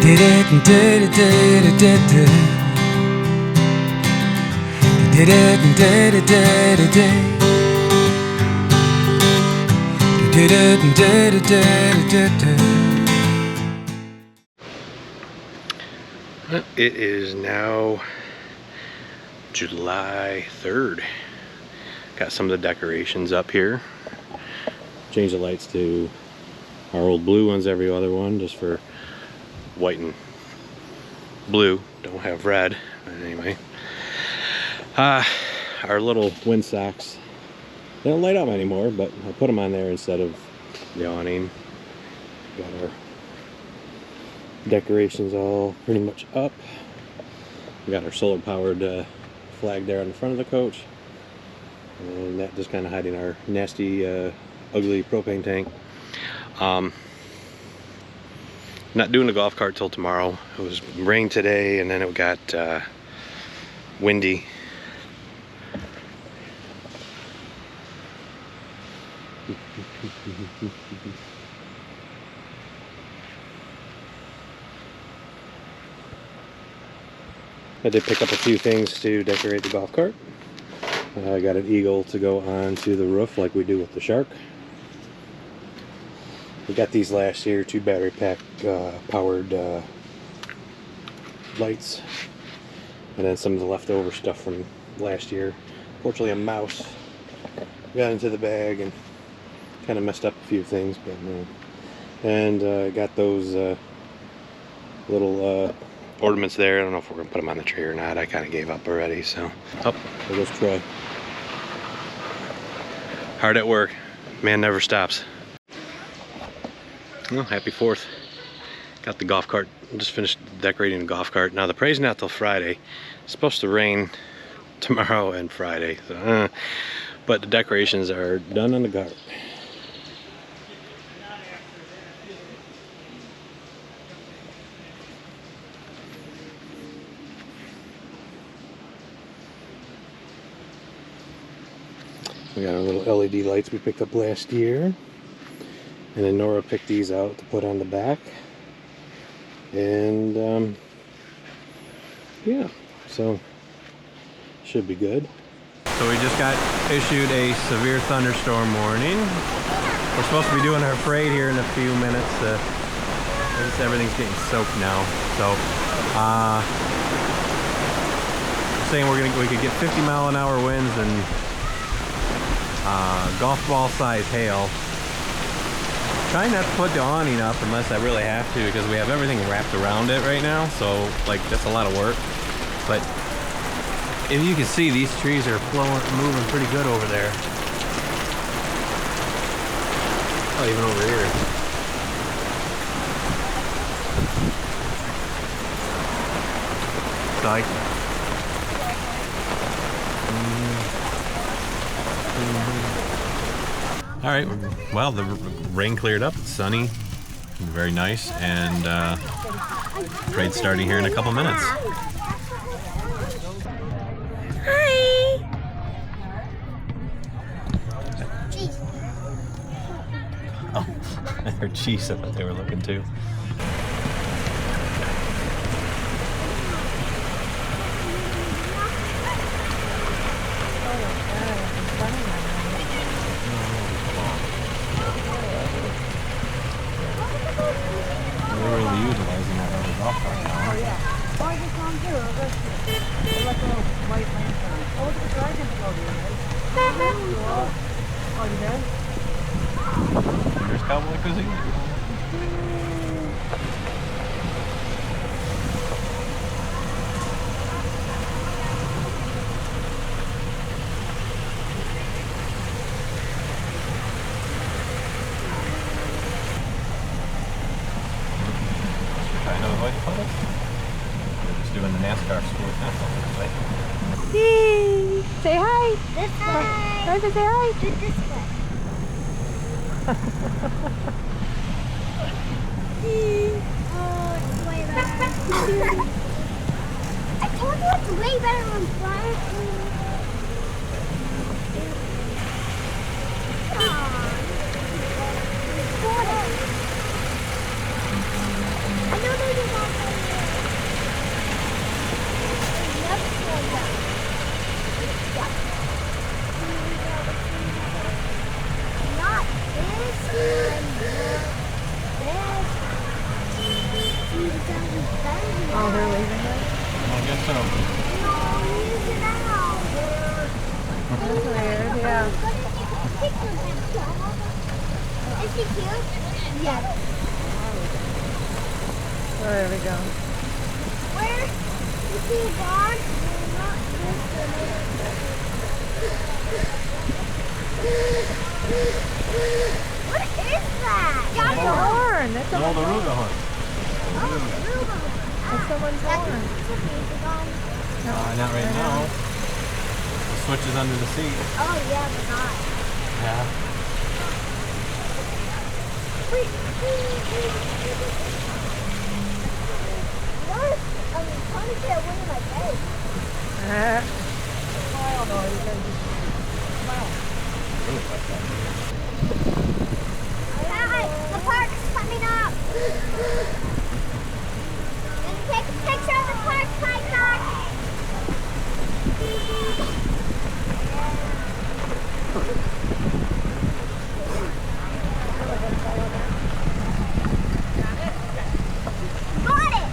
It is now July 3rd. Got some of the decorations up here. Changed the lights to our old blue ones, every other one, just for white and blue. Don't have red, but anyway. Our little wind socks, they don't light up anymore, but I put them on there instead of the awning. Got our decorations all pretty much up. We got our solar powered flag there on the front of the coach, and that just kind of hiding our nasty ugly propane tank. Not doing the golf cart till tomorrow. It was rain today, and then it got windy. I did pick up a few things to decorate the golf cart. I got an eagle to go onto the roof like we do with the shark. We got these last year, 2 battery pack powered lights, and then some of the leftover stuff from last year. Fortunately, a mouse got into the bag and kind of messed up a few things, but and got those little ornaments there. I don't know if we're gonna put them on the tree or not. I kind of gave up already. So, oh, there goes Troy. Hard at work. Man never stops. Well, happy 4th. Got the golf cart. Just finished decorating the golf cart. Now the parade's not till Friday. It's supposed to rain tomorrow and Friday. So, but the decorations are done on the cart. We got our little LED lights we picked up last year, and then Nora picked these out to put on the back, and yeah, so should be good. So we just got issued a severe thunderstorm warning. We're supposed to be doing our parade here in a few minutes. I guess everything's getting soaked now, so saying we could get 50-mile-an-hour winds and golf ball size hail. Trying not to put the awning up unless I really have to, because we have everything wrapped around it right now, so like that's a lot of work. But if you can see, these trees are moving pretty good over there. Oh, even over here. So all right, well, the rain cleared up, it's sunny, very nice, and parade's starting here in a couple minutes. Hi! Oh, I heard cheese, I thought they were looking too. Utilizing that other golf cart now. Oh yeah. Oh, I just gone through. Like a little white lantern. Oh, it's the dragon floating, right? Oh, you there? There's Cowboy Cuisine. We're just doing the NASCAR sport now. Yay! Say hi! This way! Rosa, say hi! This way. Oh, it's way better. I told you it's way better when flying. I know they did all that. Is he cute? Yes. There we go. Where? You see a dog? Not this What is that? That's a horn. That's a No, the Ruga horn. That's someone's horn. Not right now. The switch is under the seat. Oh yeah, but not. Yeah. I'm trying to get one in my face. Alright, the park's coming up. Gonna take a picture of the park, Python. Got it.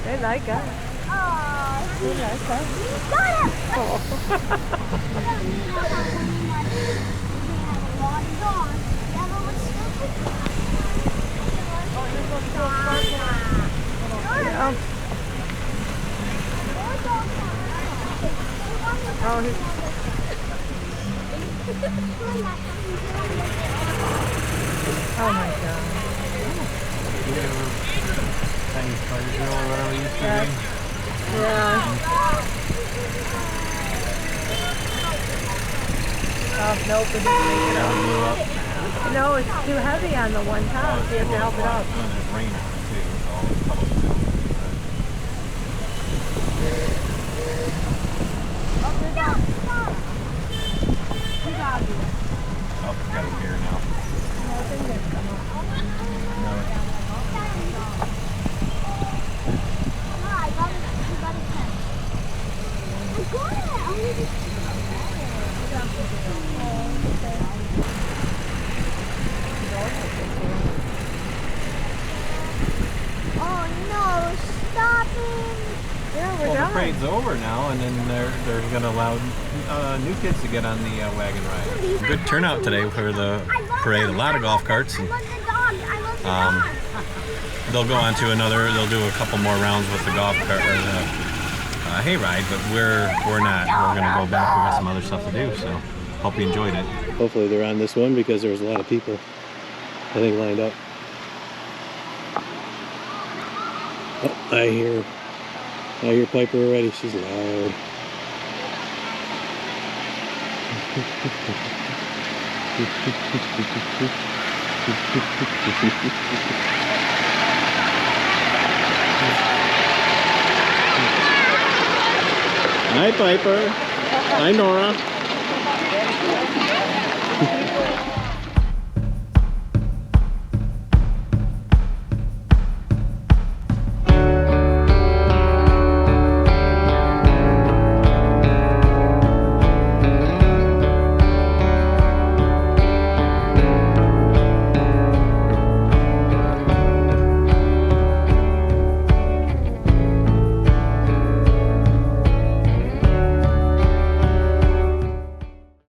They like us. Oh, They like us. got it. Yeah. Oh, he's... Oh my God. Chinese spider drill or whatever it used to Yeah. be. Yeah. Oh, nope, it didn't make it up. Blew up. No, it's too heavy on the one top. You have to help it up. And there's rain on it too, so all the puddles down. Oh, got it here now. Oh no, stop him! Yeah, we're Well, the done. parade's over now, and then they're going to allow new kids to get on the wagon ride. Good turnout today for the parade. A lot of golf carts. And, they'll go on to another. They'll do a couple more rounds with the golf cart or the hayride, but we're not. We're going to go back. We got some other stuff to do. So hope you enjoyed it. Hopefully they're on this one because there was a lot of people, I think, lined up. Oh, I hear Piper already. She's loud. Hi, Piper. Hi, Nora.